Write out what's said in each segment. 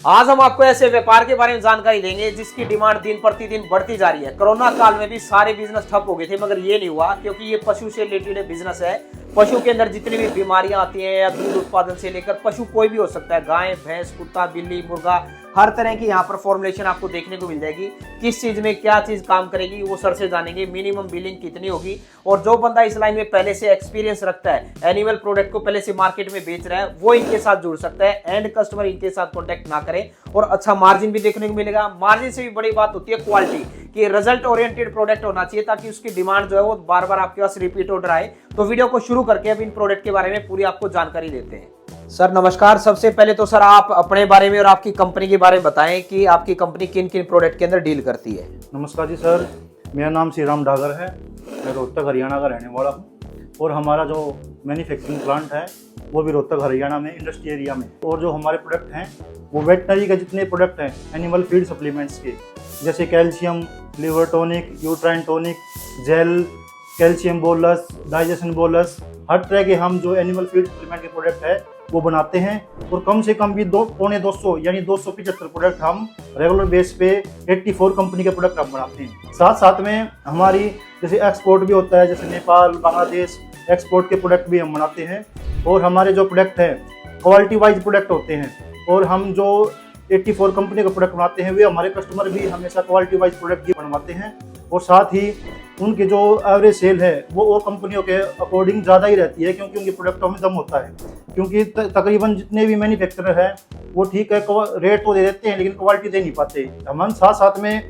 आज हम आपको ऐसे व्यापार के बारे में जानकारी देंगे जिसकी डिमांड दिन प्रतिदिन बढ़ती जा रही है। कोरोना काल में भी सारे बिजनेस ठप हो गए थे, मगर ये नहीं हुआ क्योंकि ये पशु से रिलेटेड बिजनेस है। पशु के अंदर जितनी भी बीमारियां आती हैं या दूध उत्पादन से लेकर पशु कोई भी हो सकता है, गाय, भैंस, कुत्ता, बिल्ली, मुर्गा, हर तरह की यहाँ पर फॉर्मुलेशन आपको देखने को मिल जाएगी। किस चीज में क्या चीज काम करेगी वो सर से जानेंगे। मिनिमम बिलिंग कितनी होगी, और जो बंदा इस लाइन में पहले से एक्सपीरियंस रखता है, एनिमल प्रोडक्ट को पहले से मार्केट में बेच रहा है, वो इनके साथ जुड़ सकता है। एंड कस्टमर इनके साथ कॉन्टेक्ट ना करे और अच्छा मार्जिन भी देखने को मिलेगा। मार्जिन से भी बड़ी बात होती है क्वालिटी, कि रिजल्ट ओरिएंटेड प्रोडक्ट होना चाहिए ताकि उसकी डिमांड जो है वो बार बार आपके पास रिपीट ऑर्डर आए। तो वीडियो को शुरू करके अब इन प्रोडक्ट के बारे में पूरी आपको जानकारी देते हैं। सर नमस्कार। सबसे पहले तो सर आप अपने बारे में और आपकी कंपनी के बारे में बताएं कि आपकी कंपनी किन किन प्रोडक्ट के अंदर डील करती है। नमस्कार जी सर, मेरा नाम श्री राम डागर है। मैं रोहतक हरियाणा का रहने वाला हूँ और हमारा जो मैन्युफैक्चरिंग प्लांट है वो भी रोहतक हरियाणा में इंडस्ट्री एरिया में। और जो हमारे प्रोडक्ट हैं वो वेटनरी के जितने प्रोडक्ट हैं एनिमल फीड सप्लीमेंट्स के, जैसे calcium, liver tonic, uterine tonic, gel, calcium bolus, digestion bolus, हर तरह के हम जो एनिमल फीड सप्लीमेंट के प्रोडक्ट है वो बनाते हैं। और कम से कम भी 200 यानी 275 प्रोडक्ट हम रेगुलर बेस पे 84 कंपनी के प्रोडक्ट हम बनाते हैं। साथ साथ में हमारी जैसे एक्सपोर्ट भी होता है, जैसे नेपाल, बांग्लादेश, एक्सपोर्ट के प्रोडक्ट भी हम बनाते हैं। और हमारे जो प्रोडक्ट हैं क्वालिटी वाइज प्रोडक्ट होते हैं, और हम जो 84 कंपनी के प्रोडक्ट बनाते हैं वे हमारे कस्टमर भी हमेशा क्वालिटी वाइज प्रोडक्ट ही बनवाते हैं। और साथ ही उनकी जो एवरेज सेल है वो और कंपनियों के अकॉर्डिंग ज़्यादा ही रहती है, क्योंकि उनके प्रोडक्टों में दम होता है। क्योंकि तकरीबन जितने भी मैन्युफैक्चरर हैं वो ठीक है रेट तो दे देते हैं लेकिन क्वालिटी दे नहीं पाते। हम साथ साथ में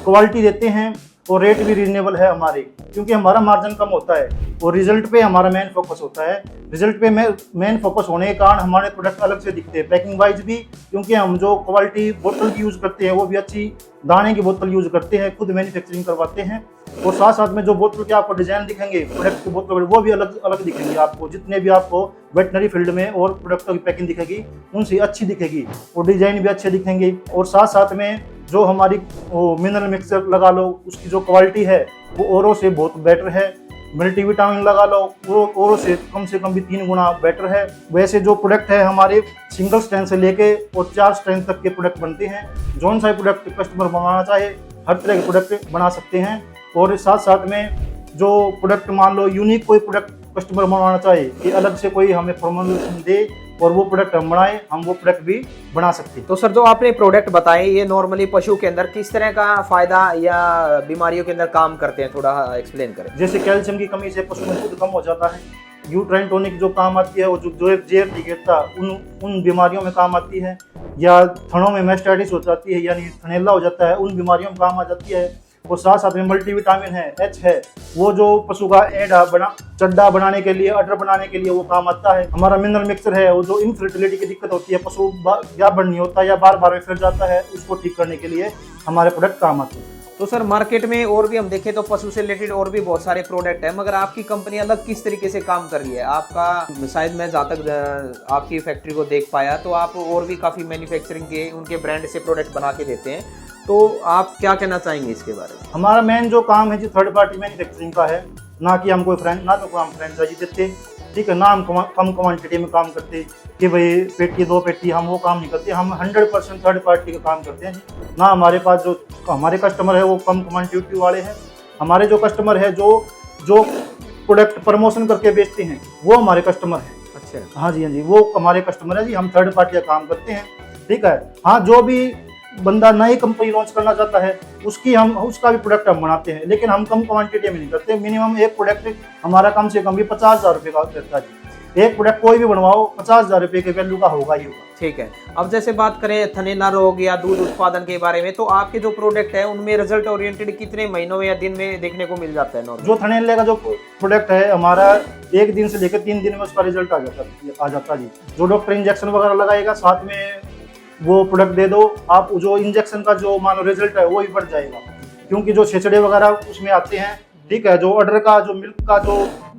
क्वालिटी देते हैं और रेट भी रीजनेबल है हमारे, क्योंकि हमारा मार्जिन कम होता है और रिजल्ट पे हमारा मेन फोकस होता है। रिजल्ट पे मेन फोकस होने के कारण हमारे प्रोडक्ट अलग से दिखते हैं पैकिंग वाइज भी, क्योंकि हम जो क्वालिटी बोतल की यूज़ करते हैं वो भी अच्छी दाने की बोतल यूज़ करते हैं, खुद मैन्युफैक्चरिंग करवाते हैं। और साथ साथ में जो बोतल के आपको डिज़ाइन दिखेंगे प्रोडक्ट की बोतल वो भी अलग अलग दिखेंगे आपको। जितने भी आपको वेटनरी फील्ड में और प्रोडक्टों की पैकिंग दिखेगी उनसे अच्छी दिखेगी और डिज़ाइन भी अच्छे दिखेंगे। और साथ साथ में जो हमारी मिनरल मिक्सर लगा लो उसकी जो क्वालिटी है वो औरों से बहुत बेटर है। मल्टीविटामिन लगा लो वो औरों से कम भी 3 गुना बेटर है। वैसे जो प्रोडक्ट है हमारे सिंगल स्ट्रेंथ से लेके और 4 स्ट्रेंथ तक के प्रोडक्ट बनते हैं। जौन सा प्रोडक्ट कस्टमर बनवाना चाहे हर तरह के प्रोडक्ट बना सकते हैं। और साथ साथ में जो प्रोडक्ट मान लो यूनिक कोई प्रोडक्ट कस्टमर बनवाना चाहे कि अलग से कोई हमें फॉर्मुलेशन दे और वो प्रोडक्ट हम बनाए, हम वो प्रोडक्ट भी बना सकते हैं। तो सर जो आपने प्रोडक्ट बताए ये नॉर्मली पशु के अंदर किस तरह का फायदा या बीमारियों के अंदर काम करते हैं, थोड़ा एक्सप्लेन करें। जैसे कैल्शियम की कमी से पशु में दूध कम हो जाता है। यूट्राइन टॉनिक जो काम आती है वो जो जेर टिकेटता उन बीमारियों में काम आती है। या थनों में मैस्टाइटिस हो जाती है यानी थनैला हो जाता है, उन बीमारियों में काम आ जाती है। और साथ साथ में मल्टीविटामिन है, एच है, वो जो पशु का चड्डा बनाने के लिए, अडर बनाने के लिए वो काम आता है। हमारा मिनरल मिक्सर है वो जो इनफर्टिलिटी की दिक्कत होती है, पशु या बढ़ नहीं होता या बार बार में फिर जाता है, उसको ठीक करने के लिए हमारे प्रोडक्ट काम आते हैं। तो सर मार्केट में और भी हम देखें तो पशु से रिलेटेड और भी बहुत सारे प्रोडक्ट हैं, मगर आपकी कंपनी अलग किस तरीके से काम कर रही है? आपका शायद मैं जहाँ तक आपकी फैक्ट्री को देख पाया तो आप और भी काफ़ी मैन्युफैक्चरिंग के उनके ब्रांड से प्रोडक्ट बना के देते हैं, तो आप क्या कहना चाहेंगे इसके बारे में? हमारा मेन जो काम है जो थर्ड पार्टी मैन्युफैक्चरिंग का है, ना कि हम कोई हम फ्रेंचाइजी देते, ठीक है, ना हम कम क्वांटिटी में काम करते कि भाई पेटी 2 पेटी, हम वो काम नहीं करते। हम 100% थर्ड पार्टी का काम करते हैं। ना हमारे पास जो हमारे कस्टमर है वो कम क्वांटिटी वाले हैं। हमारे जो कस्टमर है जो प्रोडक्ट प्रमोशन करके बेचते हैं वो हमारे कस्टमर हैं। अच्छा, हाँ जी, वो हमारे कस्टमर है जी। हम थर्ड पार्टी का काम करते हैं, ठीक है। हाँ, जो भी बंदा नई कंपनी लॉन्च करना चाहता है उसका भी प्रोडक्ट हम बनाते हैं, लेकिन हम कम क्वांटिटी में नहीं करते। मिनिमम एक प्रोडक्ट हमारा कम से कम भी 50,000 रुपये का रहता है जी। एक प्रोडक्ट कोई भी बनवाओ 50,000 रुपये के वैल्यू का होगा ही होगा। ठीक है। अब जैसे बात करें थनैला रोग या दूध उत्पादन के बारे में, तो आपके जो प्रोडक्ट है उनमें रिजल्ट ओरिएंटेड कितने महीनों में या दिन में देखने को मिल जाता है? जो थनैले का जो प्रोडक्ट है हमारा 1 दिन से लेकर 3 दिन में उसका रिजल्ट आ जाता जी। जो डॉक्टर इंजेक्शन वगैरह लगाएगा साथ में वो प्रोडक्ट दे दो आप, जो इंजेक्शन का जो मानो रिजल्ट है वो ही बढ़ जाएगा, क्योंकि जो छेचड़े वगैरह उसमें आते हैं, ठीक है। जो अडर का जो मिल्क का जो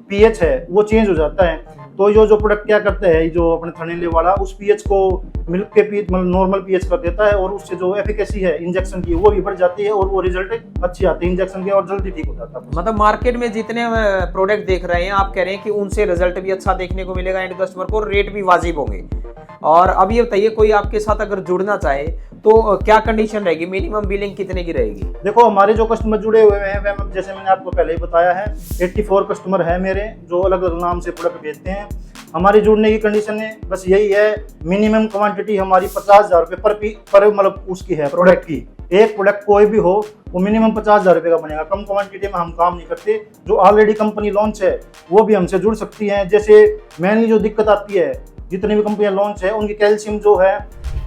पीएच है वो चेंज हो जाता है, तो जो प्रोडक्ट क्या करता है, जो अपने थर्नेले वाला उस पीएच को मिल्क के पीएच मतलब नॉर्मल पीएच कर देता है, और उससे जो एफिकेसी है इंजेक्शन की वो भी बढ़ जाती है, और वो रिजल्ट अच्छी आती है इंजेक्शन के, और जल्दी ठीक हो जाता है। मतलब मार्केट में जितने प्रोडक्ट देख रहे हैं आप कह रहे हैं कि उनसे रिजल्ट भी अच्छा देखने को मिलेगा एंड कस्टमर को, रेट भी वाजिब होंगे। और अब ये बताइए कोई आपके साथ अगर जुड़ना चाहे तो क्या कंडीशन रहेगी, मिनिमम बिलिंग कितने की रहेगी? देखो हमारे जो कस्टमर जुड़े हुए हैं वह जैसे मैंने आपको पहले ही बताया है 84 कस्टमर है मेरे, जो अलग अलग नाम से प्रोडक्ट बेचते हैं। हमारी जुड़ने की कंडीशन है बस यही है, मिनिमम क्वांटिटी हमारी 50,000 रुपये पर मतलब उसकी है प्रोडक्ट की। एक प्रोडक्ट कोई भी हो वो मिनिमम 50,000 रुपये का बनेगा, कम क्वांटिटी में हम काम नहीं करते। जो ऑलरेडी कंपनी लॉन्च है वो भी हमसे जुड़ सकती हैं। जैसे मेनली जो दिक्कत आती है, जितनी भी कंपनियां लॉन्च है उनकी कैल्शियम जो है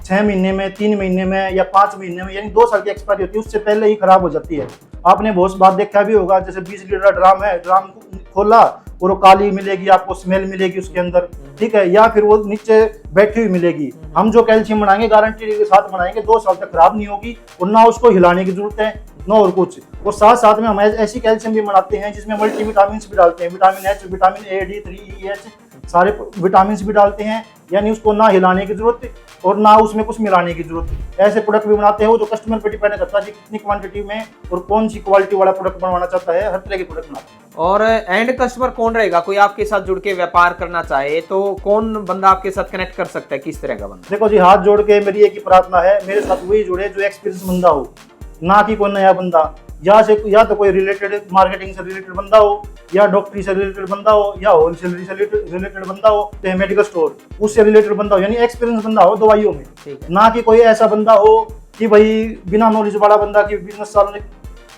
6 महीने में, 3 महीने में या 5 महीने में, यानी 2 साल की एक्सपायरी होती है, उससे पहले ही खराब हो जाती है। आपने बहुत बात देखा भी होगा, जैसे 20 लीटर ड्राम है, ड्राम खोला और वो काली मिलेगी, आपको स्मेल मिलेगी उसके अंदर, ठीक है, या फिर वो नीचे बैठी हुई मिलेगी। हम जो कैल्शियम बनाएंगे गारंटी के साथ बनाएंगे, 2 साल तक खराब नहीं होगी, और ना उसको हिलाने की जरूरत है ना और कुछ। और साथ साथ में हम ऐसी कैल्शियम भी बनाते हैं जिसमें मल्टी विटामिन भी डालते हैं, vitamin H, vitamin A, D, 3, E, H सारे विटामिन भी डालते हैं, यानी उसको ना हिलाने की जरूरत और ना उसमें कुछ मिलाने की जरूरत। ऐसे प्रोडक्ट भी बनाते हैं, वो जो कस्टमर पर डिपेंड करता है कि कितनी क्वांटिटी में और कौन सी क्वालिटी वाला प्रोडक्ट बनवाना चाहता है, हर तरह के प्रोडक्ट बनाते हैं। और एंड कस्टमर कौन रहेगा, कोई आपके साथ जुड़ के व्यापार करना चाहे तो कौन बंदा आपके साथ कनेक्ट कर सकता है, किस तरह का बंदा? देखो जी, हाथ जोड़ के मेरी एक ही प्रार्थना है, मेरे साथ वही जुड़े जो एक्सपीरियंस बंदा हो, ना कि कोई नया बंदा। या तो कोई रिलेटेड मार्केटिंग से रिलेटेड बंदा हो, या डॉक्टरी से रिलेटेड बंदा हो, या होलसेलरी से रिलेटेड बंदा हो, तो मेडिकल स्टोर उससे रिलेटेड बंदा हो, यानी एक्सपीरियंस बंदा हो दवाइयों में। ना कि कोई ऐसा बंदा हो कि भाई बिना नॉलेज वाला बंदा की बिजनेस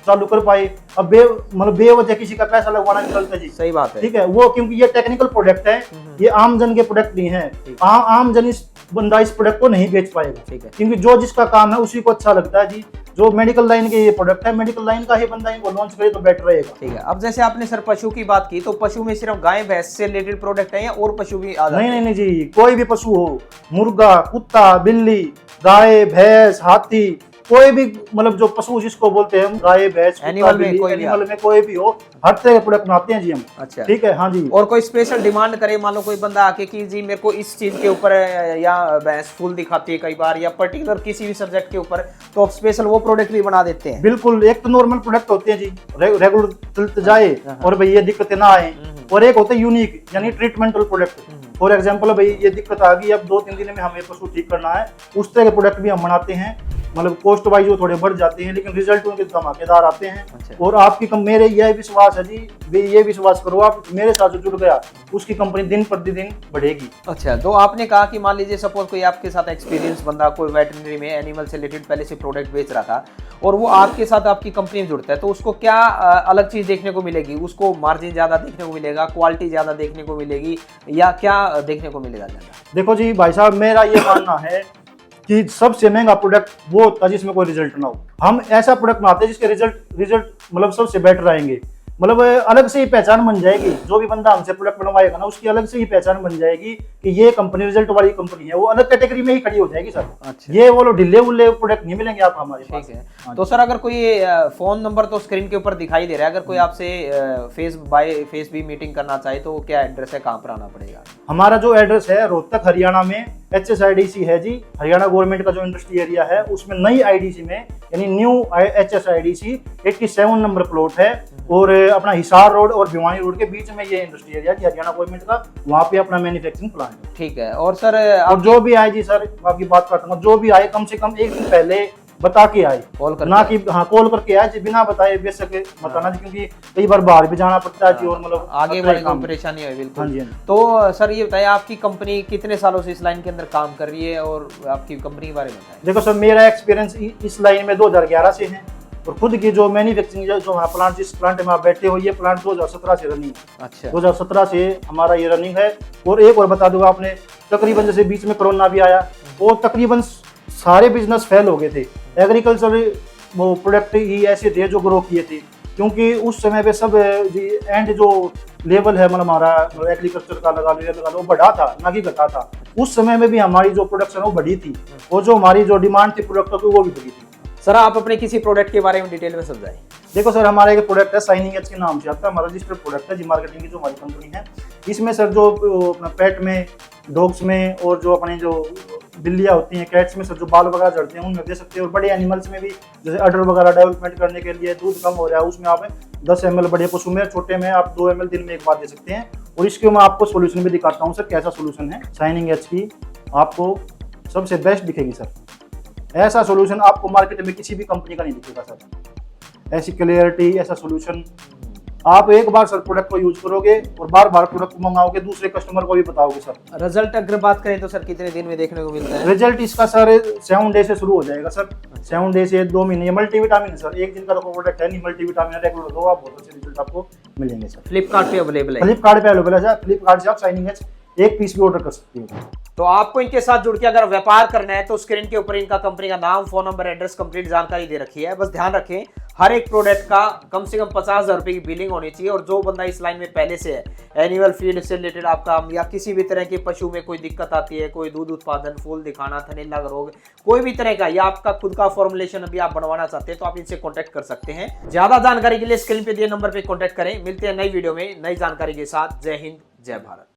चालू कर पाए। अब बेवजह किसी का पैसा लगवाना नहीं चलता जी। सही बात है, ठीक है, वो क्योंकि ये टेक्निकल प्रोडक्ट है, ये आम जन के प्रोडक्ट नहीं है। आम जन इस बंदा इस प्रोडक्ट को नहीं बेच पाएगा, ठीक है, क्योंकि जो जिसका काम है उसी को अच्छा लगता है जी। जो मेडिकल लाइन के ये प्रोडक्ट है, मेडिकल लाइन का ही बंदा इनको लॉन्च करे तो बेटर रहेगा। ठीक है। अब जैसे आपने सर पशु की बात की, तो पशु में सिर्फ गाय भैंस से रिलेटेड प्रोडक्ट है या और पशु भी आ जाते हैं? नहीं जी, कोई भी पशु हो, मुर्गा, कुत्ता, बिल्ली, गाय, भैंस, हाथी, कोई भी मतलब जो पशु जिसको बोलते हैं, गाय, भैंस, एनिमल में कोई भी हो, हर तरह के प्रोडक्ट बनाते हैं जी हम। अच्छा, ठीक है, हाँ जी। और कोई स्पेशल डिमांड करे, मान लो कोई बंदा आके कि जी मेरे को इस चीज के ऊपर या भैंस फूल दिखाती है कई बार, या पर्टिकुलर किसी भी सब्जेक्ट के ऊपर, तो आप स्पेशल वो प्रोडक्ट भी बना देते हैं? बिल्कुल, एक तो नॉर्मल प्रोडक्ट होते हैं जी, रेगुलर चलते जाए और भाई ये दिक्कतें ना आए, और एक होता है यूनिक, यानी ट्रीटमेंटल प्रोडक्ट। फॉर एग्जाम्पल भाई ये दिक्कत आ गई, अब 2-3 दिन में हमें पशु ठीक करना है, उस तरह के प्रोडक्ट भी हम बनाते हैं। मतलब कॉस्ट वाइज वो थोड़े बढ़ जाते हैं, लेकिन रिजल्ट उनके धमाकेदार आते हैं। अच्छा। और आपकी मेरे यह विश्वास है जी, ये विश्वास करो, आप मेरे साथ जो जुड़ गया उसकी कंपनी दिन प्रतिदिन बढ़ेगी। अच्छा, तो आपने कहा कि मान लीजिए सपोज कोई आपके साथ एक्सपीरियंस बंदा कोई वेटरनरी में एनिमल से रिलेटेड पहले से प्रोडक्ट बेच रहा था और वो आपके साथ आपकी कंपनी में जुड़ता है, तो उसको क्या अलग चीज देखने को मिलेगी? उसको मार्जिन ज्यादा देखने को मिलेगा, क्वालिटी ज्यादा देखने को मिलेगी, या क्या देखने को मिलेगा ज्यादा? देखो जी भाई साहब, मेरा ये मानना है कि सबसे महंगा प्रोडक्ट वो होता है जिसमें कोई रिजल्ट ना हो। हम ऐसा प्रोडक्ट बनाते हैं जिसके रिजल्ट मतलब सबसे बेटर आएंगे, मतलब अलग से ही पहचान बन जाएगी। जो भी बंदा हमसे प्रोडक्ट बनवाएगा ना, उसकी अलग से ही पहचान बन जाएगी कि ये कंपनी रिजल्ट वाली कंपनी है, वो अलग कैटेगरी में ही खड़ी हो जाएगी सर। अच्छा। ये वो ढिल्ले उल्ले प्रोडक्ट नहीं मिलेंगे आप हमारे पास। ठीक है। तो सर अगर कोई फोन नंबर तो स्क्रीन के ऊपर दिखाई दे रहा है, अगर कोई आपसे फेस भी मीटिंग करना चाहे तो क्या एड्रेस है, कहाँ पर आना पड़ेगा? हमारा जो एड्रेस है रोहतक हरियाणा में HSIDC है जी, हरियाणा गवर्नमेंट का जो इंडस्ट्री एरिया है उसमें नई IDC में, यानी न्यू HSIDC 87 नंबर प्लॉट है, और अपना हिसार रोड और भिवानी रोड के बीच में ये इंडस्ट्री एरिया जी हरियाणा गवर्नमेंट का, वहाँ पे अपना मैन्युफैक्चरिंग प्लांट है। ठीक है। और सर और जो भी आए जी सर, आपकी बात करता हूँ, जो भी आए कम से कम एक दिन पहले बता के आए, कॉल करके, ना कि हाँ कॉल करके आए जी, बिना बताए बेच सके बताना जी, क्योंकि कई बार बाहर भी जाना पड़ता है जी, और मतलब आगे बढ़ने में परेशानी है। बिल्कुल। हाँ जी। तो सर ये बताइए, आपकी कंपनी कितने सालों से इस लाइन के अंदर काम कर रही है, और आपकी कंपनी के बारे में बताइए। देखो सर, मेरा एक्सपीरियंस इस लाइन में 2011 से है, और खुद की जो मैन्युफैक्चरिंग जो हमारा प्लांट, जिस प्लांट में आप बैठे हो, ये प्लांट 2017 से रनिंग। अच्छा। 2017 से हमारा ये रनिंग है। और एक और बता दूंगा, आपने तकरीबन जैसे बीच में कोरोना भी आया, और तकरीबन सारे बिजनेस फेल हो गए थे। एग्रीकल्चर वो प्रोडक्ट ही ऐसे थे जो ग्रो किए थे, क्योंकि उस समय पे सब एंड जो लेवल है मतलब हमारा एग्रीकल्चर का लगा लो, वो बढ़ा था ना कि घटा था। उस समय में भी हमारी जो प्रोडक्शन वो बढ़ी थी, और जो हमारी जो डिमांड थी प्रोडक्टों की वो भी बढ़ी थी। सर आप अपने किसी प्रोडक्ट के बारे में डिटेल में समझाएं। देखो सर, हमारा एक प्रोडक्ट है शाइनिंग एज के नाम से आता है, हमारा रजिस्टर्ड प्रोडक्ट है जी मार्केटिंग की जो हमारी कंपनी है। इसमें सर जो अपना पेट में, डॉग्स में और जो अपने जो बिल्लियाँ होती हैं, कैट्स में सर जो बाल वगैरह झड़ते हैं उनमें दे सकते हैं। और बड़े एनिमल्स में भी जैसे अडर वगैरह डेवलपमेंट करने के लिए, दूध कम हो रहा है उसमें आप 10 ml, बड़े पशु में, छोटे में आप 2 ml दिन में एक बार दे सकते हैं। और इसके मैं आपको सोल्यूशन भी दिखाता हूँ सर, कैसा सोल्यूशन है। शाइनिंग एज की आपको सबसे बेस्ट दिखेगी सर। ऐसा सोल्यूशन आपको मार्केट में किसी भी कंपनी का नहीं दिखेगा सर। ऐसी क्लियरिटी, ऐसा सोल्यूशन आप एक बार सर प्रोडक्ट को यूज करोगे और बार बार प्रोडक्ट को मंगाओगे, दूसरे कस्टमर को भी बताओगे सर। रिजल्ट अगर बात करें तो सर कितने दिन में देखने को मिलता है? रिजल्ट इसका सर 7 डे से शुरू हो जाएगा सर। 7 डे से 2 महीने। मल्टीविटामिन है सर, एक दिन का तो प्रोडक्ट है नहीं, मल्टीविटामिन रेगुलर दो आप, बहुत अच्छे रिजल्ट आपको मिलेंगे सर। फ्लिपकार्ट पे अवेलेबल है? फ्लिपकार्ट पे अवेलेबल है सर। फ्लिपकार्ट से आप शाइनिंग एज एक पीस भी ऑर्डर कर सकते हो। तो आपको इनके साथ जुड़ के अगर व्यापार करना है तो स्क्रीन के ऊपर इनका कंपनी का नाम, फोन नंबर, एड्रेस, कंप्लीट जानकारी दे रखी है। बस ध्यान रखें हर एक प्रोडक्ट का कम से कम 50,000 रुपए की बिलिंग होनी चाहिए। और जो बंदा इस लाइन में पहले से है, एनिमल फीड से रिलेटेड आपका या किसी भी तरह के पशु में कोई दिक्कत आती है, कोई दूध उत्पादन, फूल दिखाना, थनैला रोग, कोई भी तरह का, या आपका खुद का फॉर्मुलेशन अभी आप बनवाना चाहते हैं तो आप इनसे कॉन्टेक्ट कर सकते हैं। ज्यादा जानकारी के लिए स्क्रीन पे दिए नंबर पे कॉन्टेक्ट करें। मिलते हैं नई वीडियो में नई जानकारी के साथ। जय हिंद, जय भारत।